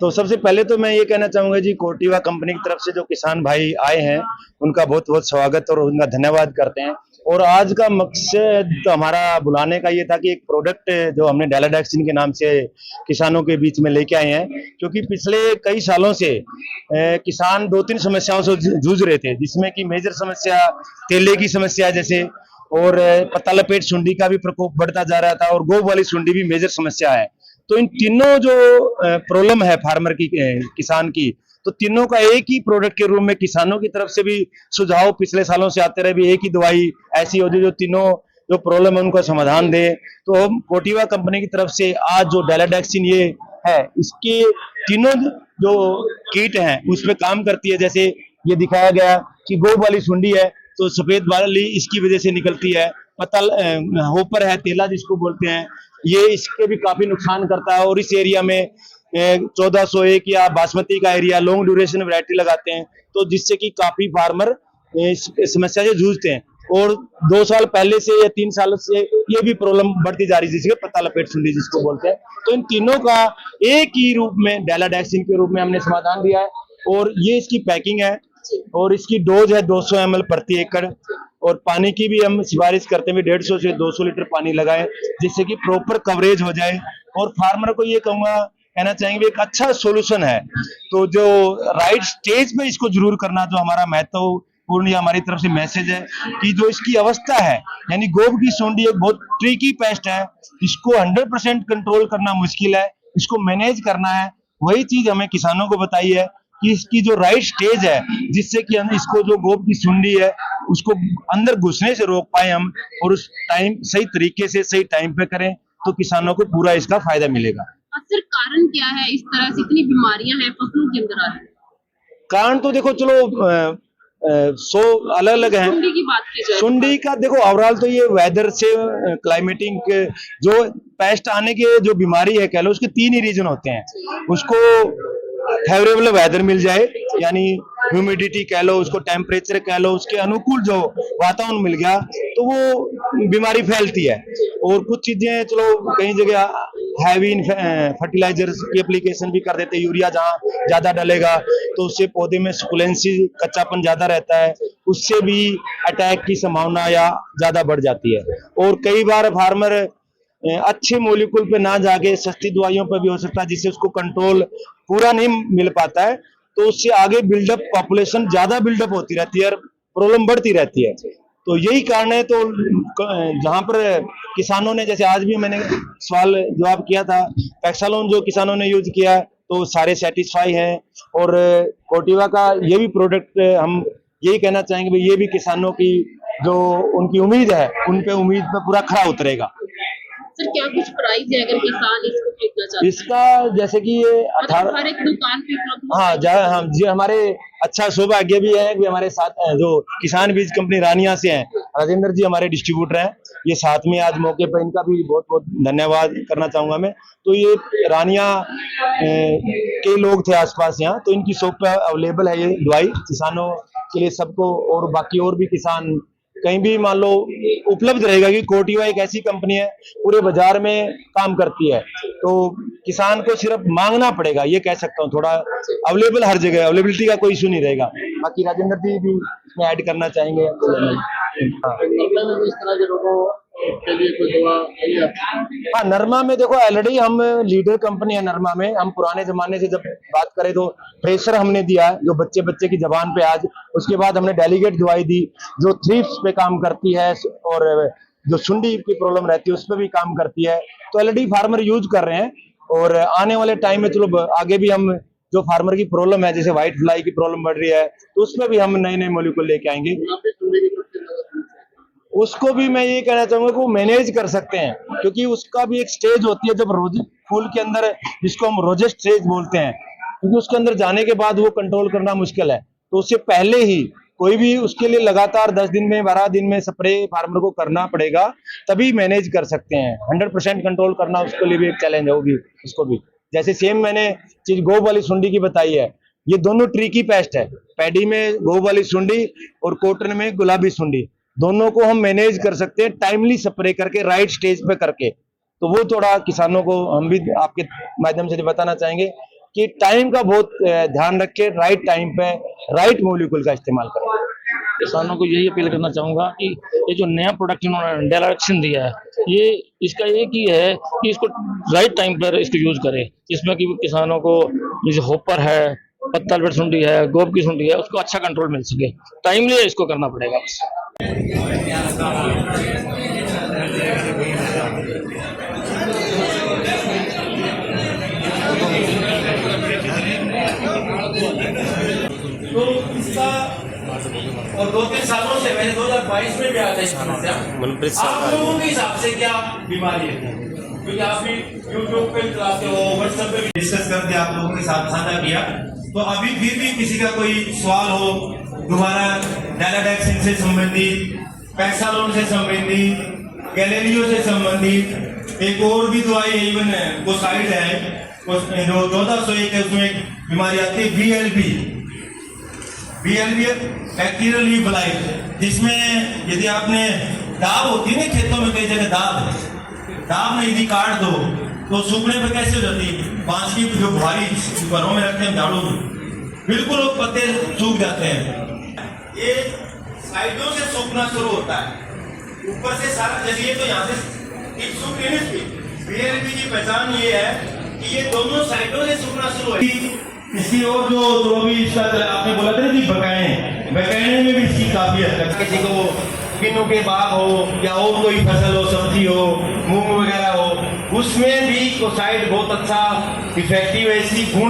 तो सबसे पहले तो मैं ये कहना चाहूंगा जी, कोर्टिवा कंपनी की तरफ से जो किसान भाई आए हैं उनका बहुत बहुत स्वागत और उनका धन्यवाद करते हैं। और आज का मकसद तो हमारा बुलाने का ये था कि एक प्रोडक्ट जो हमने डेलाडैक्सिन के नाम से किसानों के बीच में लेके आए हैं, क्योंकि पिछले कई सालों से किसान दो तीन समस्याओं से जूझ रहे थे, जिसमें कि मेजर समस्या तेले की समस्या जैसे, और पत्ता लपेट सुंडी का भी प्रकोप बढ़ता जा रहा था, और गोब वाली सुंडी भी मेजर समस्या है। तो इन तीनों जो प्रॉब्लम है फार्मर की, किसान की, तो तीनों का एक ही प्रोडक्ट के रूप में किसानों की तरफ से भी सुझाव पिछले सालों से आते रहे, भी एक ही दवाई ऐसी हो जो तीनों जो प्रॉब्लम है उनको समाधान दे। तो हम कोर्टिवा कंपनी की तरफ से आज जो डेलाडैक्सिन ये है, इसके तीनों जो कीट हैं उस पर काम करती है। जैसे ये दिखाया गया कि गोब वाली सुंडी है तो सफेद वाली इसकी वजह से निकलती है, पतल होपर है, तेला जिसको बोलते हैं, ये इसके भी काफी नुकसान करता है। और इस एरिया में 1401 या बासमती का एरिया लॉन्ग ड्यूरेशन वैरायटी लगाते हैं, तो जिससे कि काफी फार्मर इस समस्या से जूझते हैं। और 2 साल पहले से या 3 साल से ये भी प्रॉब्लम बढ़ती जा रही है, जिसके पत्ता लपेट सुंडी जिसको बोलते हैं। तो इन तीनों का एक ही रूप में डेलाडैक्सिन के रूप में हमने समाधान दिया है। और ये इसकी पैकिंग है, और इसकी डोज है 200 ml प्रति एकड़। और पानी की भी हम सिफारिश करते हैं 150 से 200 लीटर पानी लगाएं, जिससे कि प्रॉपर कवरेज हो जाए। और फार्मर को ये कहना चाहेंगे एक अच्छा सॉल्यूशन है। तो जो राइट स्टेज पे इसको जरूर करना, जो हमारा महत्वपूर्ण या हमारी तरफ से मैसेज है कि जो इसकी अवस्था है, यानी गोब की सुंडी एक बहुत ट्रिकी पेस्ट है, इसको 100% कंट्रोल करना मुश्किल है, इसको मैनेज करना है। वही चीज हमें किसानों को बताई है कि इसकी जो राइट स्टेज है, जिससे कि हम इसको जो गोब की सुंडी है उसको अंदर घुसने से रोक पाए हम, और उस टाइम सही तरीके से सही टाइम पे करें, तो किसानों को पूरा इसका फायदा मिलेगा। सर कारण क्या है इस तरह से इतनी बीमारियां हैं फसलों के अंदर आ रही? कारण तो देखो, चलो 100 अलग अलग है। सुंडी की बात की जाए, सुंडी का देखो ओवरऑल तो ये वेदर से क्लाइमेटिंग के जो पेस्ट आने के जो बीमारी है कह लो, उसके 3 ही रीजन होते हैं। उसको फेवरेबल वेदर मिल जाए, यानी ह्यूमिडिटी कह लो, उसको टेम्परेचर कह लो, उसके अनुकूल जो वातावरण मिल गया तो वो बीमारी फैलती है। और कुछ चीजें चलो कई जगह हैवी फर्टिलाइजर्स की एप्लीकेशन भी कर देते हैं, यूरिया जहाँ ज्यादा डलेगा तो उससे पौधे में सुकुलेंसी कच्चापन ज्यादा रहता है, उससे भी अटैक की संभावना या ज्यादा बढ़ जाती है। और कई बार फार्मर अच्छे मोलिकुल पे ना जाके सस्ती दवाइयों पे भी हो सकता है, जिससे उसको कंट्रोल पूरा नहीं मिल पाता है, तो उससे आगे बिल्डअप पॉपुलेशन ज्यादा बिल्डअप होती रहती है और प्रॉब्लम बढ़ती रहती है। तो यही कारण है। तो जहां पर किसानों ने, जैसे आज भी मैंने सवाल जवाब किया था, पैक्सालोन जो किसानों ने यूज किया तो सारे सेटिस्फाई हैं। और कोर्टिवा का ये भी प्रोडक्ट हम यही कहना चाहेंगे भाई, ये भी किसानों की जो उनकी उम्मीद है उन पे उम्मीद पे पूरा खरा उतरेगा। सर क्या कुछ प्राइस है अगर किसान इसको खरीदना चाहते हैं? इसका जैसे कि ये 18 हर एक दुकान पे उपलब्ध हाँ हम जी, हमारे अच्छा सौभाग्य भी है कि हमारे साथ जो किसान बीज कंपनी रानिया से हैं, राजेंद्र जी हमारे डिस्ट्रीब्यूटर हैं, ये साथ में आज मौके पर, इनका भी बहुत बहुत धन्यवाद करना चाहूंगा मैं। तो ये रानिया के लोग थे आसपास यहाँ, तो इनकी शॉप पे अवेलेबल है ये दवाई किसानों के लिए सबको, और बाकी और भी किसान कहीं भी मान लो उपलब्ध रहेगा कि कोर्टिवा एक ऐसी कंपनी है पूरे बाजार में काम करती है। तो किसान को सिर्फ मांगना पड़ेगा, ये कह सकता हूँ, थोड़ा अवेलेबल हर जगह, अवेलेबिलिटी का कोई इशू नहीं रहेगा। बाकी राजेंद्र जी भी इसमें ऐड करना चाहेंगे। हाँ, नरमा में देखो ऑलरेडी हम लीडर कंपनी है नरमा में। हम पुराने जमाने से जब बात करें तो फ्रेशर हमने दिया जो बच्चे बच्चे की जबान पे आज, उसके बाद हमने डेलीगेट दवाई दी जो थ्रिप्स पे काम करती है, और जो सुंडी की प्रॉब्लम रहती है उस पर भी काम करती है। तो ऑलरेडी फार्मर यूज कर रहे हैं, और आने वाले टाइम में चलो आगे भी हम जो फार्मर की प्रॉब्लम है, जैसे व्हाइट फ्लाई की प्रॉब्लम बढ़ रही है, तो उसमें भी हम नए नए मॉलिक्यूल लेके आएंगे। उसको भी मैं ये कहना चाहूंगा कि वो मैनेज कर सकते हैं, क्योंकि उसका भी एक स्टेज होती है जब रोज फूल के अंदर, जिसको हम रोजेस्ट स्टेज बोलते हैं, क्योंकि उसके अंदर जाने के बाद वो कंट्रोल करना मुश्किल है। तो उससे पहले ही कोई भी उसके लिए लगातार 10 दिन में 12 दिन में स्प्रे फार्मर को करना पड़ेगा, तभी मैनेज कर सकते हैं। 100% कंट्रोल करना उसके लिए भी एक चैलेंज होगी उसको भी। जैसे सेम मैंने चीज गोब वाली सुंडी की बताई है, ये दोनों ट्रिकी पेस्ट है, पैडी में गोब वाली सुंडी और कॉटन में गुलाबी सुंडी, दोनों को हम मैनेज कर सकते हैं टाइमली स्प्रे करके, राइट स्टेज पे करके। तो वो थोड़ा किसानों को हम भी आपके माध्यम से बताना चाहेंगे कि टाइम का बहुत ध्यान रखें, राइट टाइम पे राइट मॉलिक्यूल का इस्तेमाल करें। किसानों को यही अपील करना चाहूंगा कि ये जो नया प्रोडक्ट इन्होंने डायरेक्शन दिया है, ये इसका एक ही है कि इसको राइट टाइम पर इसको यूज करें, जिसमें कि किसानों को जैसे होपर है, पत्तल पेड़ सुंडी है, गोब की सुंडी है, उसको अच्छा कंट्रोल मिल सके। टाइमली इसको करना पड़ेगा बस। तो इसका और 2-3 सालों से मैंने 2022 में भी आता है समस्या। आप लोगों के हिसाब से क्या बीमारी है? क्योंकि आप भी यूट्यूब पे चलाते हो, व्हाट्सएप पे भी डिस्कस करके आप लोगों के साथ साझा किया। तो अभी फिर भी किसी का कोई सवाल हो दोबारा डायलाडैक्सिन से संबंधित, पैक्सालोन से संबंधित, गैलेरियो से संबंधित, एक और भी दवाई है, इवन कोसाइड है, जो 1401 है, उसमें एक बीमारी आती है BLB बैक्टीरियल लीफ ब्लाइट, जिसमें यदि आपने दाब होती है ना खेतों में, कई जगह दाब में यदि काट दो तो सूखने पर कैसे हो जाती है, बांस की जो भारी घरों में रखते हैं झाड़ू, बिल्कुल वो पत्ते सूख जाते हैं। ये साइडों से सूखना शुरू होता है, ऊपर से सारा जलिए तो यहाँ से BLB की पहचान ये है कि ये दोनों साइडों से सूखना शुरू है। इसकी और जो अभी इसका आपने बोला था ना कि बकाने में भी इसकी काफी हद तक, किसी को किन्नू के बाग हो या और कोई फसल हो, सब्जी हो, मूंग वगैरह हो, उसमें भी कोसाइड बहुत अच्छा इफेक्टिव है। इसकी गुण